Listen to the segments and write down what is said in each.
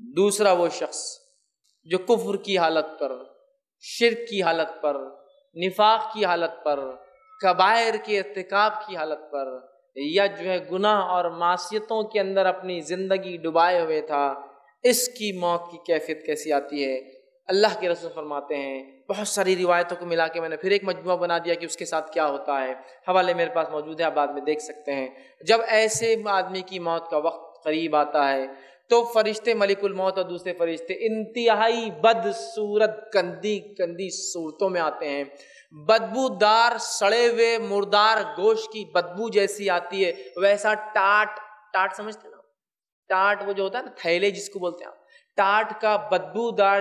دوسرا وہ شخص جو کفر کی حالت پر، شرک کی حالت پر، نفاق کی حالت پر، کبائر کے ارتکاب کی حالت پر، یا جو ہے گناہ اور معصیتوں کے اندر اپنی زندگی ڈبائے ہوئے تھا، اس کی موت کی کیفیت کیسی آتی ہے؟ اللہ کے رسول فرماتے ہیں، بہت ساری روایتوں کو ملا کے میں نے پھر ایک مجموعہ بنا دیا کہ اس کے ساتھ کیا ہوتا ہے، حوالے میرے پاس موجود ہے، آپ بعد میں دیکھ سکتے ہیں۔ جب ایسے آدمی کی موت کا وقت قریب آتا ہے تو فرشتے ملک الموت اور دوسرے فرشتے انتہائی بدصورت گندی صورتوں میں آتے ہیں، بدبودار سڑے ہوئے مردار گوشت کی بدبو جیسی آتی ہے، ویسا ٹاٹ سمجھتے ہیں نا، ٹاٹ وہ جو ہوتا ہے نا تھیلے جس کو بولتے ہیں، ٹاٹ کا بدبودار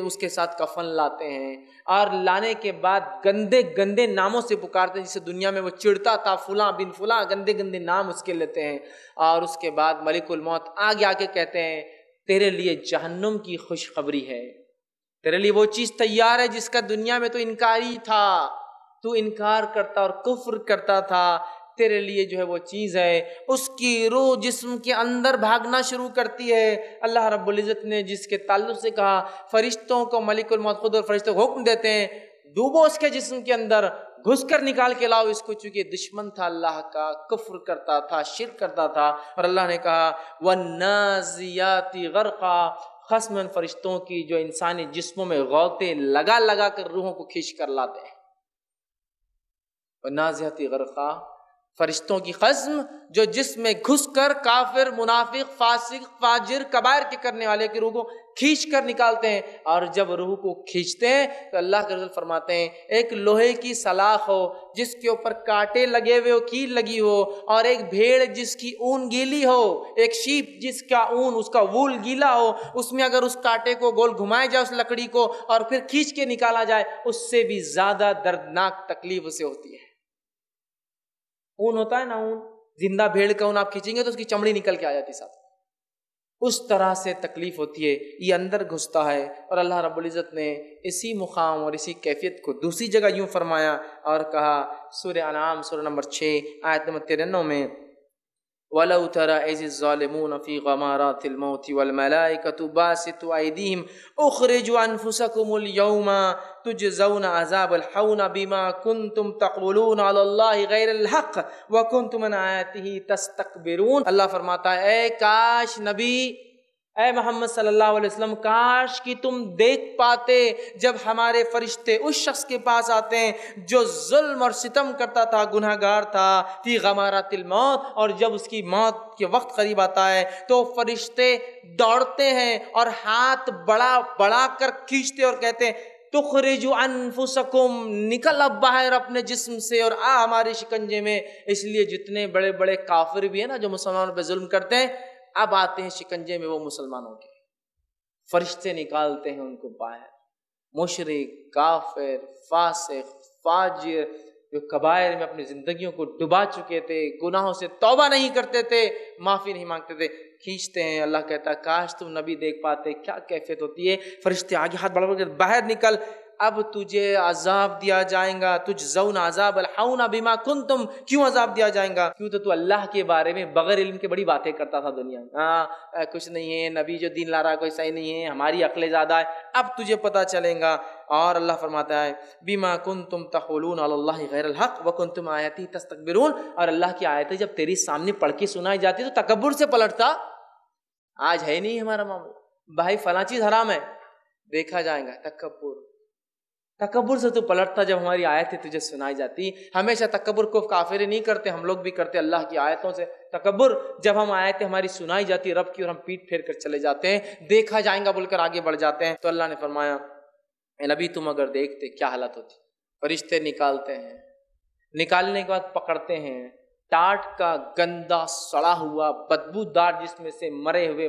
اس کے ساتھ کفن لاتے ہیں، اور لانے کے بعد گندے ناموں سے پکارتے ہیں، جسے دنیا میں وہ چڑھتا تھا فلاں بن فلاں، گندے نام اس کے لیتے ہیں، اور اس کے بعد ملک الموت آگے آ کے کہتے ہیں تیرے لیے جہنم کی خوشخبری ہے، تیرے لیے وہ چیز تیار ہے جس کا دنیا میں تو انکاری تھا، تو انکار کرتا اور کفر کرتا تھا، تیرے لیے جو ہے وہ چیز ہے۔ اس کی روح جسم کے اندر بھاگنا شروع کرتی ہے۔ اللہ رب العزت نے جس کے تعلق سے کہا، فرشتوں کو ملک الموت خود اور فرشتوں کو حکم دیتے ہیں ڈوبو اس کے جسم کے اندر، گھس کر نکال کے لاؤ اس کو، چونکہ دشمن تھا اللہ کا، کفر کرتا تھا، شرک کرتا تھا۔ اور اللہ نے کہا وَالنَّازِيَاتِ غَرْقًا، خصماً فرشتوں کی جو انسانی جسموں میں غوطے لگا کر روحوں کو کھینچ کر لاتے ہیں۔ وَالنَّازِيَاتِ غَرْقًا، فرشتوں کی خصم جو جسم میں گھس کر کافر، منافق، فاسق، فاجر، کبائر کے کرنے والے کی روح کو کھینچ کر نکالتے ہیں، اور جب روح کو کھینچتے ہیں تو اللہ کے رسول فرماتے ہیں ایک لوہے کی سلاخ ہو جس کے اوپر کانٹے لگے ہوئے ہو، کیل لگی ہو، اور ایک بھیڑ جس کی اون گیلی ہو، ایک شیپ جس کا اون، اس کا وول گیلا ہو، اس میں اگر اس کانٹے کو گول گھمایا جائے اس لکڑی کو اور پھر کھینچ کے نکالا جائے، اس سے بھی زیادہ دردناک تکلیف اسے ہوتی ہے۔ اون ہوتا ہے نا، اون، زندہ بھیڑ کا اون آپ کھینچیں گے تو اس کی چمڑی نکل کے آ جاتی ساتھ، اس طرح سے تکلیف ہوتی ہے، یہ اندر گھستا ہے۔ اور اللہ رب العزت نے اسی مقام اور اسی کیفیت کو دوسری جگہ یوں فرمایا اور کہا، سورہ انعام سورہ نمبر 6 آیت نمبر 93 میں، وَلَوْ تَرَى إِذِ الظَّالِمُونَ فِي غَمَارَاتِ الْمَوْتِ وَالْمَلَائِكَةُ بَاسِطُو أَيْدِيهِمْ أُخْرِجُوا أَنفُسَكُمُ الْيَوْمَ تُجْزَوْنَ عَذَابَ الْحَوْنِ بِمَا كُنْتُمْ تَقُولُونَ عَلَى اللَّهِ غَيْرَ الْحَقِّ وَكُنْتُمْ عَنْ آيَاتِهِ تَسْتَكْبِرُونَ۔ اللہ فرماتا ہے اے کاش نبی، اے محمد صلی اللہ علیہ وسلم، کاش کہ تم دیکھ پاتے جب ہمارے فرشتے اس شخص کے پاس آتے ہیں جو ظلم اور ستم کرتا تھا، گناہگار تھا، فی غمارات الموت، اور جب اس کی موت کے وقت قریب آتا ہے تو فرشتے دوڑتے ہیں اور ہاتھ بڑا کر کھینچتے اور کہتے ہیں تخرجوا انفسکم، نکل اب باہر اپنے جسم سے اور آ ہمارے شکنجے میں۔ اس لیے جتنے بڑے بڑے کافر بھی ہیں نا جو مسلمانوں پہ ظلم کرتے ہیں، اب آتے ہیں شکنجے میں وہ مسلمانوں کے، فرشتے نکالتے ہیں ان کو باہر۔ مشرک، کافر، فاسق، فاجر جو کبائر میں اپنی زندگیوں کو ڈبا چکے تھے، گناہوں سے توبہ نہیں کرتے تھے، معافی نہیں مانگتے تھے، کھینچتے ہیں۔ اللہ کہتا ہے کاش تم نبی دیکھ پاتے کیا کیفیت ہوتی ہے۔ فرشتے آگے ہاتھ بڑھا کر باہر نکل، اب تجھے عذاب دیا جائے گا، تجزون عذاب الحون بما کنتم، کیوں عذاب دیا جائے گا؟ کیوں تو اللہ کے بارے میں بغیر علم کے بڑی باتیں کرتا تھا دنیا میں، کچھ نہیں ہے، نبی جو دین لا رہا ہے کوئی صحیح نہیں ہے، ہماری عقلیں زیادہ ہے، اب تجھے پتہ چلے گا۔ اور اللہ فرماتا ہے بما کنتم تقولون علی اللہ غیر الحق وکنتم آیاتی تستکبرون، اور اللہ کی آیتیں جب تیری سامنے پڑھ کے سنائی جاتی تو تکبر سے پلٹتا۔ آج ہے نہیں ہمارا معاملہ، بھائی فلاں چیز حرام ہے، دیکھا جائے گا، تکبر سے تو پلٹتا جب ہماری آیتیں تجھے سنائی جاتی۔ ہمیشہ تکبر کو کافر نہیں کرتے، ہم لوگ بھی کرتے اللہ کی آیتوں سے تکبر۔ جب ہم آیتیں ہماری سنائی جاتی رب کی اور ہم پیٹ پھیر کر چلے جاتے ہیں، دیکھا جائے گا بول کر آگے بڑھ جاتے ہیں، تو اللہ نے فرمایا اے نبی تم اگر دیکھتے کیا حالت ہوتی۔ فرشتے نکالتے ہیں، نکالنے کے بعد پکڑتے ہیں، ٹاٹ کا گندا سڑا ہوا بدبودار جس میں سے مرے ہوئے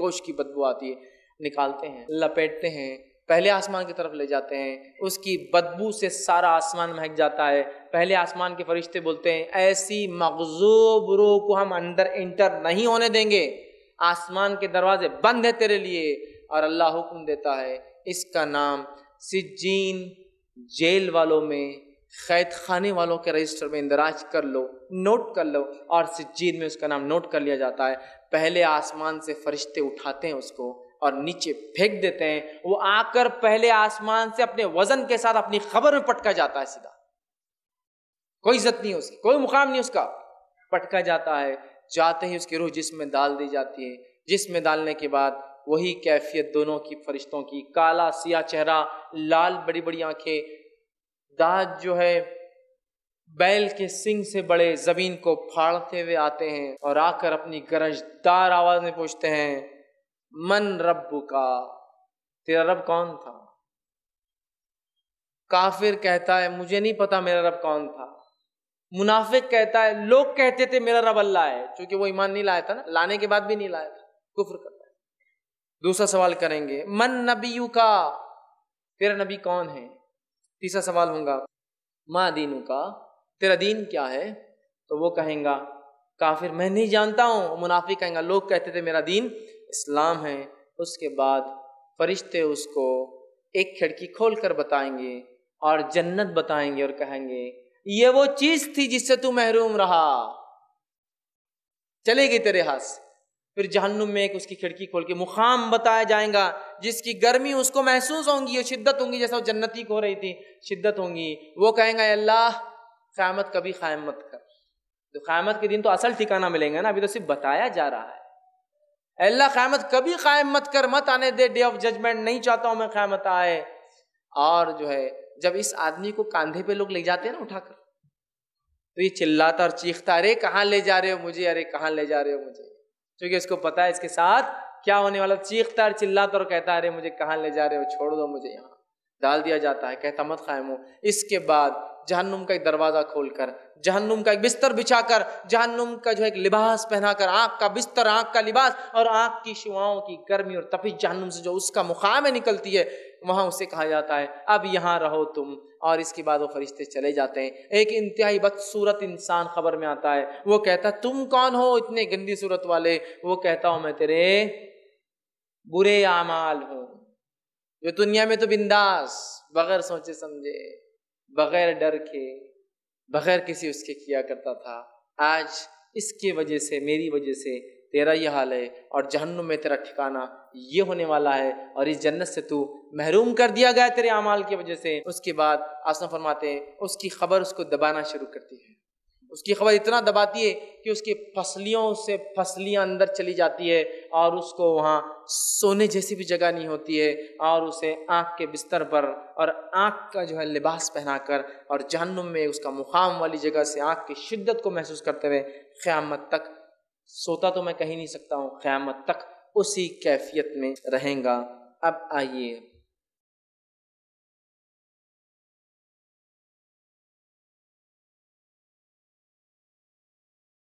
گوشت کی بدبو آتی ہے، نکالتے ہیں، لپیٹتے ہیں، پہلے آسمان کی طرف لے جاتے ہیں، اس کی بدبو سے سارا آسمان مہک جاتا ہے۔ پہلے آسمان کے فرشتے بولتے ہیں ایسی مغضوب روح کو ہم اندر انٹر نہیں ہونے دیں گے، آسمان کے دروازے بند ہیں تیرے لیے۔ اور اللہ حکم دیتا ہے اس کا نام سجین، جیل والوں میں، قید خانے والوں کے رجسٹر میں اندراج کر لو، نوٹ کر لو، اور سجین میں اس کا نام نوٹ کر لیا جاتا ہے۔ پہلے آسمان سے فرشتے اٹھاتے ہیں اس کو اور نیچے پھینک دیتے ہیں، وہ آ کر پہلے آسمان سے اپنے وزن کے ساتھ اپنی خبر میں پٹکا جاتا ہے، سیدھا کوئی عزت نہیں اس کی، کوئی مقام نہیں اس کا، پٹکا جاتا ہے۔ جاتے ہی اس کی روح جسم میں ڈال دی جاتی ہے، جسم میں ڈالنے کے بعد وہی کیفیت دونوں کی فرشتوں کی، کالا سیاہ چہرہ، لال بڑی بڑی آنکھیں، دانت جو ہے بیل کے سنگ سے بڑے، زمین کو پھاڑتے ہوئے آتے ہیں اور آ کر اپنی گرجدار آواز میں پوچھتے ہیں من ربکا، تیرا رب کون تھا؟ کافر کہتا ہے مجھے نہیں پتا میرا رب کون تھا۔ منافق کہتا ہے لوگ کہتے تھے میرا رب اللہ ہے، چونکہ وہ ایمان نہیں لایا تھا نا، لانے کے بعد بھی نہیں لایا تھا، کفر کرتا ہے۔ دوسرا سوال کریں گے من نبیکا، تیرا نبی کون ہے؟ تیسرا سوال ہوگا ما دینکا، تیرا دین کیا ہے؟ تو وہ کہیں گا کافر میں نہیں جانتا ہوں، منافق کہیں گا لوگ کہتے تھے میرا دین اسلام ہے۔ اس کے بعد فرشتے اس کو ایک کھڑکی کھول کر بتائیں گے اور جنت بتائیں گے اور کہیں گے یہ وہ چیز تھی جس سے تو محروم رہا، چلے گی تیرے ہاتھ سے۔ پھر جہنم میں ایک اس کی کھڑکی کھول کے مقام بتایا جائے گا جس کی گرمی اس کو محسوس ہوں گی اور شدت ہوں گی، جیسا وہ جنتی کو ہو رہی تھی شدت ہوں گی۔ وہ کہیں گا اے اللہ قیامت کبھی قائم مت کر، تو قیامت کے دن تو اصل ٹھکانہ ملیں گا نا، ابھی تو صرف بتایا جا رہا ہے۔ اے اللہ قیامت کبھی قائم مت کر، مت آنے دے ڈے آف ججمنٹ، نہیں چاہتا ہوں میں قیامت آئے۔ اور جو ہے جب اس آدمی کو کاندھے پہ لوگ لے جاتے ہیں نا اٹھا کر، تو یہ چلاتا اور چیختا ارے کہاں لے جا رہے ہو مجھے، ارے کہاں لے جا رہے ہو مجھے، کیونکہ اس کو پتا ہے اس کے ساتھ کیا ہونے والا۔ چیختا اور چلاتا اور کہتا ارے مجھے کہاں لے جا رہے ہو، چھوڑ دو مجھے، یہاں ڈال دیا جاتا ہے، کہتا مت قائم ہو۔ اس کے بعد جہنم کا ایک دروازہ کھول کر، جہنم کا ایک بستر بچھا کر، جہنم کا جو ایک لباس پہنا کر، آنکھ کا بستر، آنکھ کا لباس اور آنکھ کی شعاؤں کی گرمی اور تپش جہنم سے جو اس کا مقام میں نکلتی ہے، وہاں اسے کہا جاتا ہے اب یہاں رہو تم۔ اور اس کے بعد وہ فرشتے چلے جاتے ہیں۔ ایک انتہائی بدصورت انسان خبر میں آتا ہے، وہ کہتا ہے تم کون ہو اتنے گندی صورت والے؟ وہ کہتا ہوں میں تیرے برے اعمال ہوں، جو دنیا میں تو بنداس بغیر سوچے سمجھے، بغیر ڈر کے، بغیر کسی اس کے کیا کرتا تھا، آج اس کی وجہ سے، میری وجہ سے تیرا یہ حال ہے، اور جہنم میں تیرا ٹھکانہ یہ ہونے والا ہے، اور اس جنت سے تو محروم کر دیا گیا تیرے اعمال کی وجہ سے۔ اس کے بعد آسان فرماتے ہیں اس کی خبر اس کو دبانا شروع کرتی ہے، اس کی خبر اتنا دباتی ہے کہ اس کی پسلیوں سے پسلیاں اندر چلی جاتی ہے، اور اس کو وہاں سونے جیسی بھی جگہ نہیں ہوتی ہے، اور اسے آنکھ کے بستر پر اور آنکھ کا جو ہے لباس پہنا کر اور جہنم میں اس کا مقام والی جگہ سے آنکھ کی شدت کو محسوس کرتے ہوئے قیامت تک، سوتا تو میں کہیں نہیں سکتا ہوں، قیامت تک اسی کیفیت میں رہیں گا۔ اب آئیے